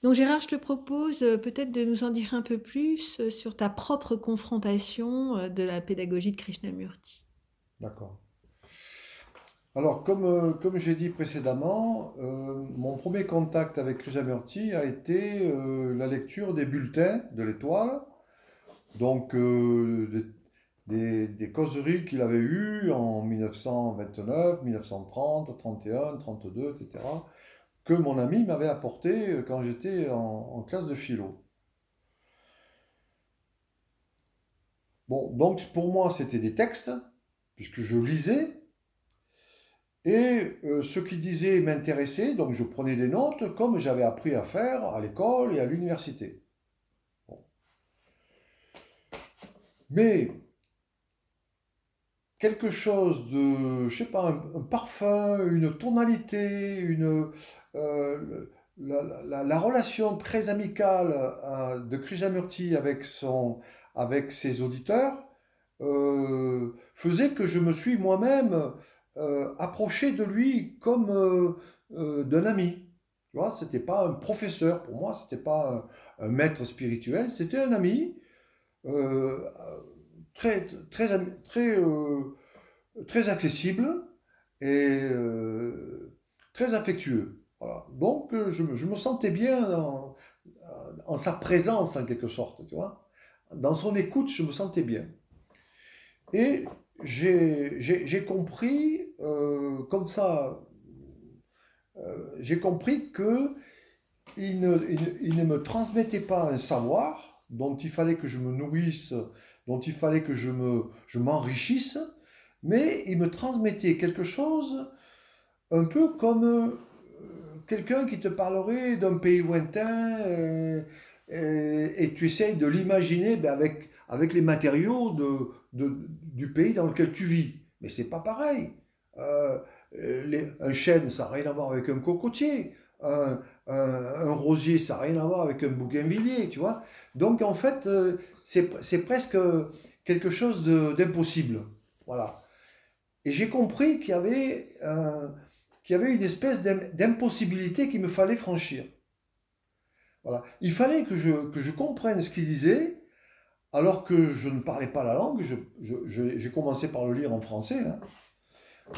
Donc Gérard, je te propose peut-être de nous en dire un peu plus sur ta propre confrontation de la pédagogie de Krishnamurti. D'accord. Alors, comme j'ai dit précédemment, mon premier contact avec Krishnamurti a été la lecture des bulletins de l'Étoile, donc des causeries qu'il avait eues en 1929, 1930, 31, 32, etc., que mon ami m'avait apporté quand j'étais en classe de philo. Bon, donc pour moi, c'était des textes, puisque je lisais. Et ce qu'il disait m'intéressait, donc je prenais des notes comme j'avais appris à faire à l'école et à l'université. Bon. Mais quelque chose de, je sais pas, un parfum, une tonalité, la relation très amicale de Krishnamurti avec ses auditeurs faisait que je me suis moi-même approché de lui comme d'un ami. Tu vois, c'était pas un professeur pour moi, c'était pas un maître spirituel, c'était un ami euh, très, très, très, très accessible et très affectueux. Voilà. Donc je me sentais bien en sa présence en quelque sorte, tu vois. Dans son écoute, je me sentais bien. Et j'ai compris, comme ça, j'ai compris que il ne me transmettait pas un savoir dont il fallait que je me nourrisse, dont il fallait que je m'enrichisse, mais il me transmettait quelque chose un peu comme quelqu'un qui te parlerait d'un pays lointain et tu essayes de l'imaginer ben, avec les matériaux du pays dans lequel tu vis. Mais c'est pas pareil. Euh, un chêne, ça n'a rien à voir avec un cocotier. Un rosier, ça n'a rien à voir avec un bougainvillier, tu vois. Donc en fait, c'est presque quelque chose d'impossible. Voilà. Et j'ai compris qu'il y avait une espèce d'impossibilité qu'il me fallait franchir. Voilà. Il fallait que je comprenne ce qu'il disait, alors que je ne parlais pas la langue. J'ai commencé par le lire en français, hein.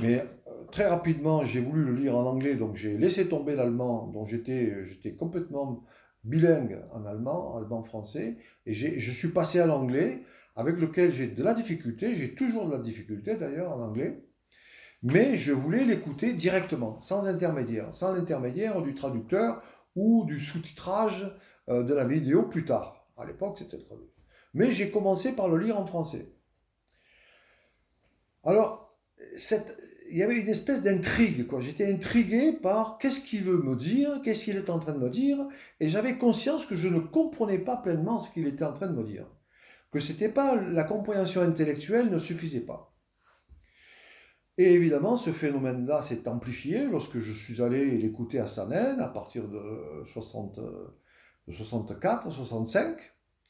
Mais très rapidement, j'ai voulu le lire en anglais, donc j'ai laissé tomber l'allemand, dont j'étais complètement bilingue en allemand, allemand-français, et je suis passé à l'anglais, avec lequel j'ai de la difficulté, j'ai toujours de la difficulté d'ailleurs en anglais, mais je voulais l'écouter directement, sans l'intermédiaire du traducteur ou du sous-titrage de la vidéo plus tard. À l'époque, c'était traduit. Mais j'ai commencé par le lire en français. Alors, il y avait une espèce d'intrigue, quoi. J'étais intrigué par qu'est-ce qu'il veut me dire, qu'est-ce qu'il est en train de me dire, et j'avais conscience que je ne comprenais pas pleinement ce qu'il était en train de me dire. Que c'était pas la compréhension intellectuelle ne suffisait pas. Et évidemment, ce phénomène-là s'est amplifié lorsque je suis allé l'écouter à Sanen à partir de 60, de 64, 65,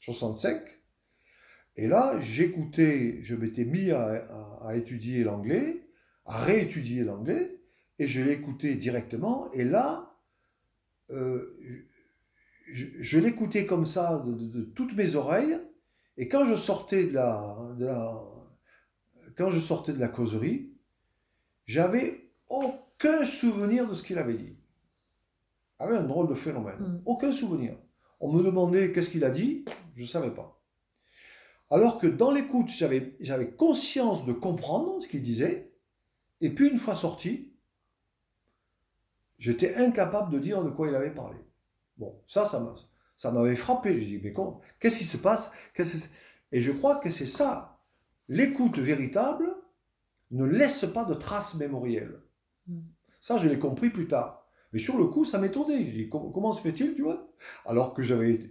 65. Et là, j'écoutais, je m'étais mis à étudier l'anglais, à réétudier l'anglais, et je l'écoutais directement. Et là, euh, je l'écoutais comme ça de toutes mes oreilles. Et quand je sortais quand je sortais de la causerie, j'avais aucun souvenir de ce qu'il avait dit. Avait un drôle de phénomène. Mm. Aucun souvenir. On me demandait qu'est-ce qu'il a dit, je ne savais pas. Alors que dans l'écoute, j'avais conscience de comprendre ce qu'il disait, et puis une fois sorti, j'étais incapable de dire de quoi il avait parlé. Bon, ça m'avait frappé. Je dis, mais qu'est-ce qui se passe? Et je crois que c'est ça. L'écoute véritable ne laisse pas de traces mémorielles. Mm. Ça, je l'ai compris plus tard. Mais sur le coup, ça m'étonnait. Je dis, comment se fait-il, tu vois? Alors que j'avais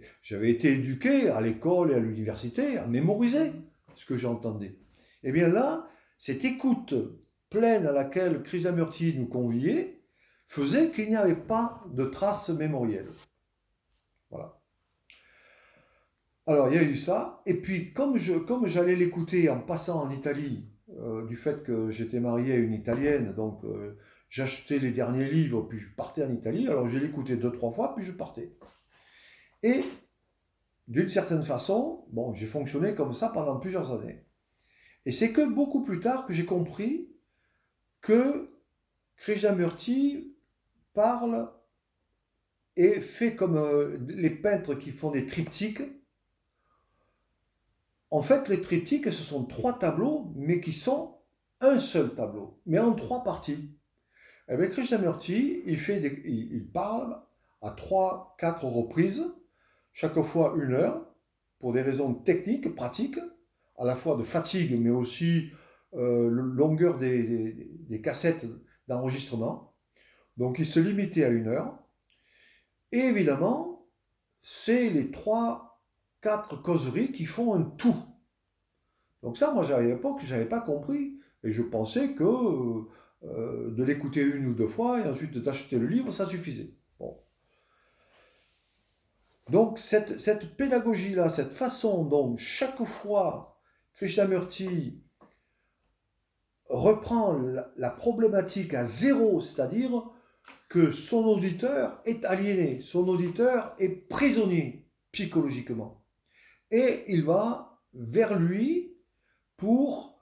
été éduqué à l'école et à l'université à mémoriser ce que j'entendais. Et bien là, cette écoute pleine à laquelle Krishnamurti nous conviait faisait qu'il n'y avait pas de traces mémorielles. Voilà. Alors, il y a eu ça. Et puis, comme j'allais l'écouter en passant en Italie, du fait que j'étais marié à une Italienne, donc j'achetais les derniers livres, puis je partais en Italie. Alors, je l'écoutais deux, trois fois, puis je partais. Et d'une certaine façon, bon, j'ai fonctionné comme ça pendant plusieurs années. Et c'est que beaucoup plus tard que j'ai compris que Krishnamurti parle et fait comme les peintres qui font des triptyques. En fait, les triptyques, ce sont 3 tableaux, mais qui sont un seul tableau, mais en 3 parties. Et bien, Krishnamurti, il parle à 3, 4 reprises, chaque fois 1 heure, pour des raisons techniques, pratiques, à la fois de fatigue, mais aussi longueur des cassettes d'enregistrement. Donc, il se limitait à 1 heure. Et évidemment, c'est les 3, 4 causeries qui font un tout. Donc ça, moi, à l'époque, je n'avais pas compris. Et je pensais que de l'écouter 1 ou 2 fois et ensuite d'acheter le livre, ça suffisait. Bon. Donc cette pédagogie-là, cette façon dont chaque fois Krishnamurti reprend la problématique à zéro, c'est-à-dire que son auditeur est aliéné, son auditeur est prisonnier psychologiquement. Et il va vers lui pour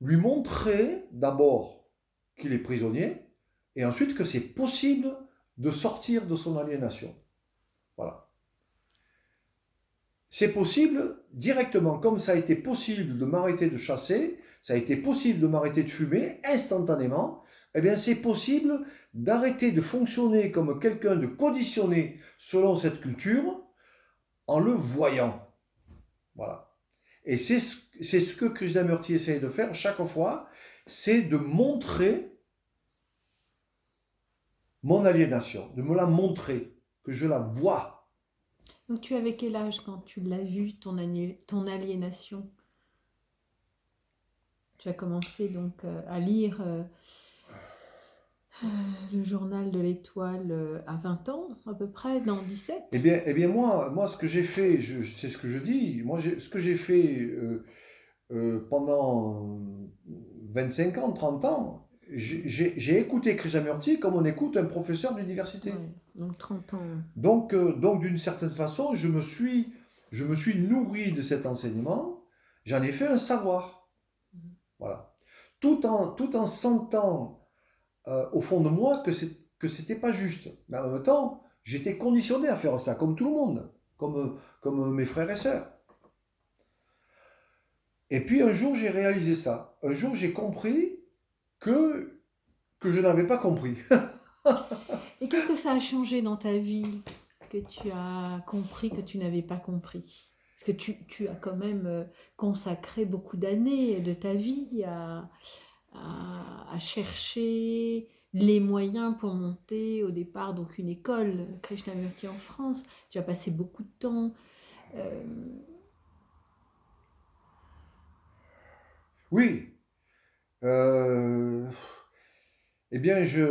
lui montrer d'abord qu'il est prisonnier et ensuite que c'est possible de sortir de son aliénation. Voilà. C'est possible directement, comme ça a été possible de m'arrêter de chasser, ça a été possible de m'arrêter de fumer instantanément, eh bien c'est possible d'arrêter de fonctionner comme quelqu'un de conditionné selon cette culture en le voyant. Voilà. Et c'est ce que Krishnamurti essaye de faire chaque fois, c'est de montrer mon aliénation, de me la montrer, que je la vois. Donc tu avais quel âge quand tu l'as vu, ton aliénation? Tu as commencé donc à lire le journal de l'Étoile à 20 ans à peu près, dans 17. Eh bien moi, ce que j'ai fait, c'est ce que je dis, ce que j'ai fait pendant 25 ans, 30 ans, j'ai écouté Krishnamurti comme on écoute un professeur d'université. Ouais, donc 30 ans. Donc d'une certaine façon, je me suis nourri de cet enseignement, j'en ai fait un savoir. Voilà. Tout en sentant au fond de moi que c'était pas juste. Mais en même temps, j'étais conditionné à faire ça, comme tout le monde, comme mes frères et sœurs. Et puis un jour, j'ai réalisé ça. Un jour, j'ai compris que je n'avais pas compris. Et qu'est-ce que ça a changé dans ta vie que tu as compris que tu n'avais pas compris? Parce que tu as quand même consacré beaucoup d'années de ta vie à chercher les moyens pour monter au départ donc une école Krishnamurti en France. Tu as passé beaucoup de temps. euh, Oui. Euh, eh bien, j'ai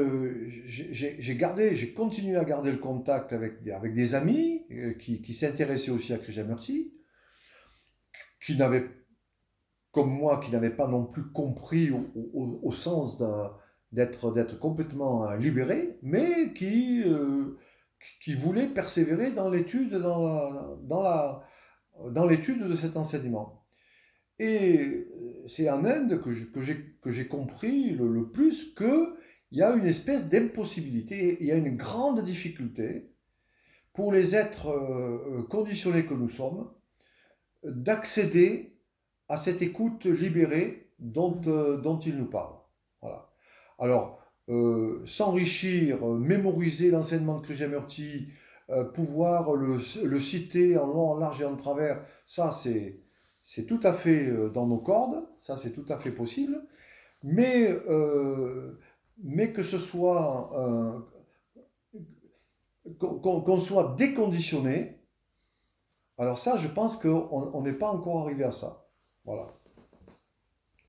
continué à garder le contact avec des amis qui s'intéressaient aussi à Krishnamurti, qui n'avaient, comme moi, qui n'avaient pas non plus compris au sens d'être complètement libérés, mais qui voulaient persévérer dans l'étude, dans l'étude de cet enseignement. Et c'est en Inde que j'ai compris le plus qu'il y a une espèce d'impossibilité, il y a une grande difficulté pour les êtres conditionnés que nous sommes d'accéder à cette écoute libérée dont il nous parle. Voilà. Alors, s'enrichir, mémoriser l'enseignement de Krishnamurti, pouvoir le citer en long, en large et en travers, ça c'est tout à fait dans nos cordes, ça c'est tout à fait possible, mais que ce soit qu'on soit déconditionné, alors ça je pense qu'on n'est pas encore arrivé à ça. Voilà.